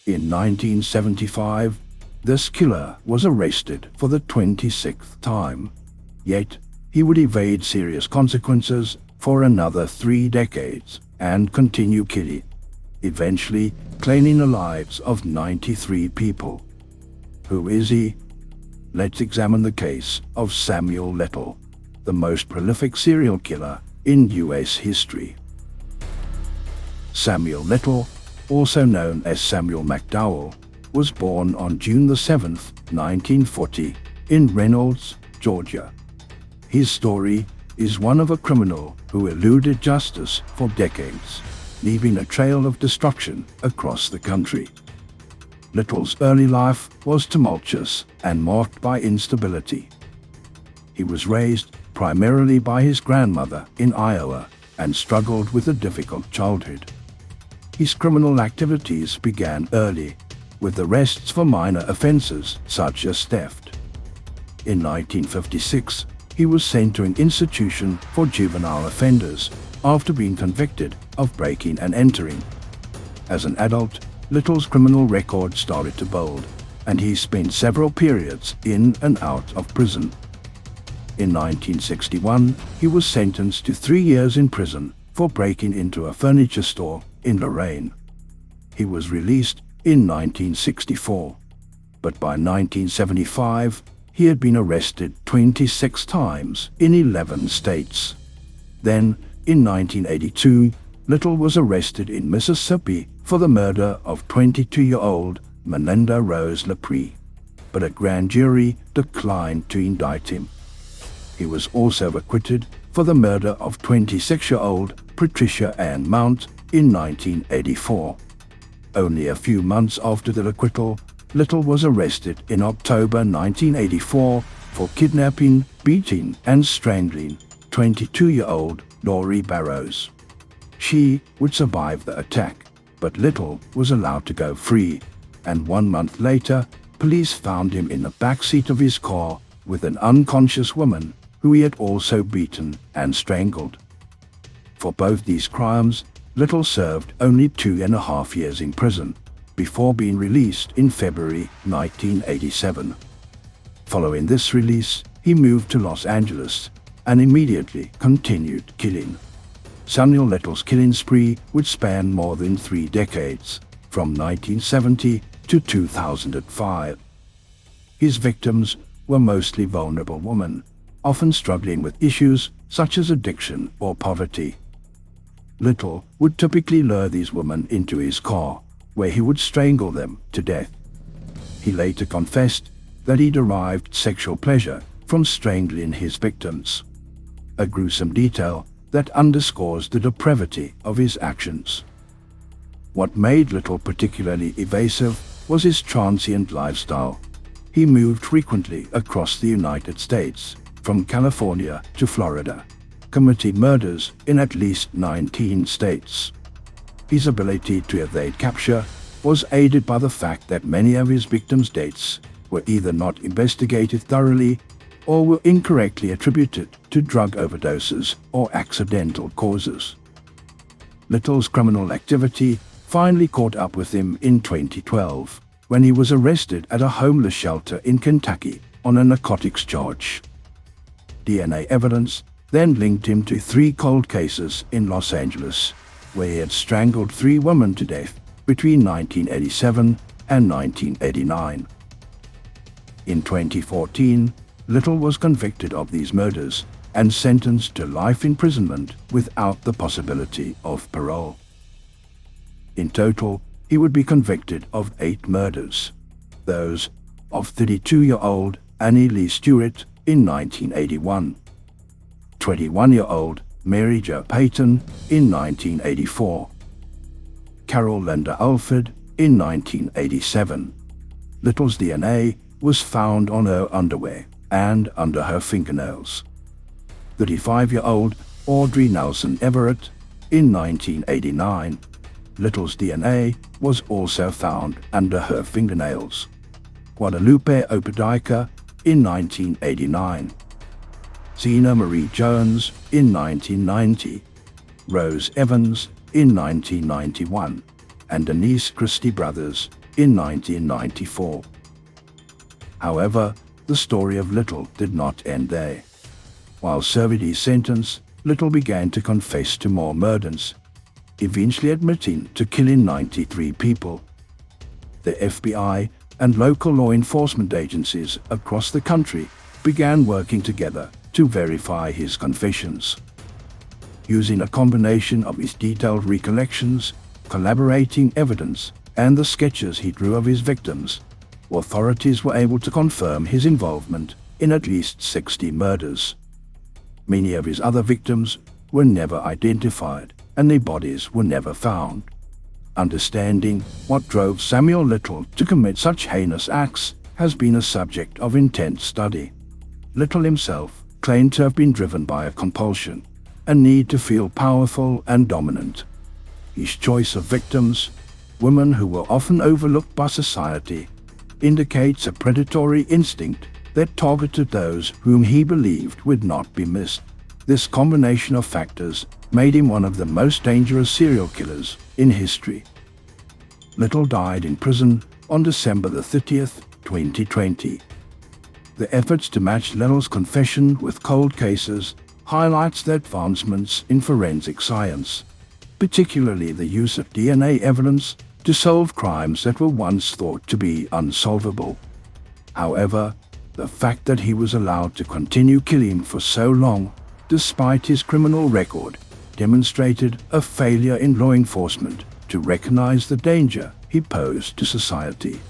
In 1975, this killer was arrested for the 26th time, yet he would evade serious consequences for another 3 decades and continue killing, eventually claiming the lives of 93 people. Who is he? Let's examine the case of Samuel Little, the most prolific serial killer in U.S. history. Samuel Little, also known as Samuel McDowell, was born on June 7, 1940, in Reynolds, Georgia. His story is one of a criminal who eluded justice for decades, leaving a trail of destruction across the country. Little's early life was tumultuous and marked by instability. He was raised primarily by his grandmother in Iowa and struggled with a difficult childhood. His criminal activities began early, with arrests for minor offenses such as theft. In 1956, he was sent to an institution for juvenile offenders after being convicted of breaking and entering. As an adult, Little's criminal record started to build, and he spent several periods in and out of prison. In 1961, he was sentenced to 3 years in prison for breaking into a furniture store in Lorraine. He was released in 1964, but by 1975, he had been arrested 26 times in 11 states. Then, in 1982, Little was arrested in Mississippi for the murder of 22-year-old Melinda Rose Lepre, but a grand jury declined to indict him. He was also acquitted for the murder of 26-year-old Patricia Ann Mount in 1984. Only a few months after the acquittal, Little was arrested in October 1984 for kidnapping, beating, and strangling 22-year-old Lori Barrows. She would survive the attack, but Little was allowed to go free, and 1 month later, police found him in the backseat of his car with an unconscious woman who he had also beaten and strangled. For both these crimes, Little served only 2.5 years in prison, before being released in February 1987. Following this release, he moved to Los Angeles and immediately continued killing. Samuel Little's killing spree would span more than 3 decades, from 1970 to 2005. His victims were mostly vulnerable women, often struggling with issues such as addiction or poverty. Little would typically lure these women into his car, where he would strangle them to death. He later confessed that he derived sexual pleasure from strangling his victims, a gruesome detail that underscores the depravity of his actions. What made Little particularly evasive was his transient lifestyle. He moved frequently across the United States, from California to Florida, committing murders in at least 19 states. His ability to evade capture was aided by the fact that many of his victims' deaths were either not investigated thoroughly or were incorrectly attributed to drug overdoses or accidental causes. Little's criminal activity finally caught up with him in 2012, when he was arrested at a homeless shelter in Kentucky on a narcotics charge. DNA evidence then linked him to 3 cold cases in Los Angeles, where he had strangled 3 women to death between 1987 and 1989. In 2014, Little was convicted of these murders and sentenced to life imprisonment without the possibility of parole. In total, he would be convicted of 8 murders, those of 32-year-old Annie Lee Stewart in 1981, 21-year-old Mary Jo Payton in 1984, Carol Linda Alford in 1987. Little's DNA was found on her underwear and under her fingernails. 35-year-old Audrey Nelson Everett in 1989. Little's DNA was also found under her fingernails. Guadalupe Opedica in 1989. Zena Marie Jones in 1990, Rose Evans in 1991, and Denise Christie Brothers in 1994. However, the story of Little did not end there. While serving his sentence, Little began to confess to more murders, eventually admitting to killing 93 people. The FBI and local law enforcement agencies across the country began working together to verify his confessions. Using a combination of his detailed recollections, collaborating evidence, and the sketches he drew of his victims, authorities were able to confirm his involvement in at least 60 murders. Many of his other victims were never identified, and their bodies were never found. Understanding what drove Samuel Little to commit such heinous acts has been a subject of intense study. Little himself claimed to have been driven by a compulsion, a need to feel powerful and dominant. His choice of victims, women who were often overlooked by society, indicates a predatory instinct that targeted those whom he believed would not be missed. This combination of factors made him one of the most dangerous serial killers in history. Little died in prison on December 30th, 2020. The efforts to match Little's confession with cold cases highlights the advancements in forensic science, particularly the use of DNA evidence to solve crimes that were once thought to be unsolvable. However, the fact that he was allowed to continue killing for so long, despite his criminal record, demonstrated a failure in law enforcement to recognize the danger he posed to society.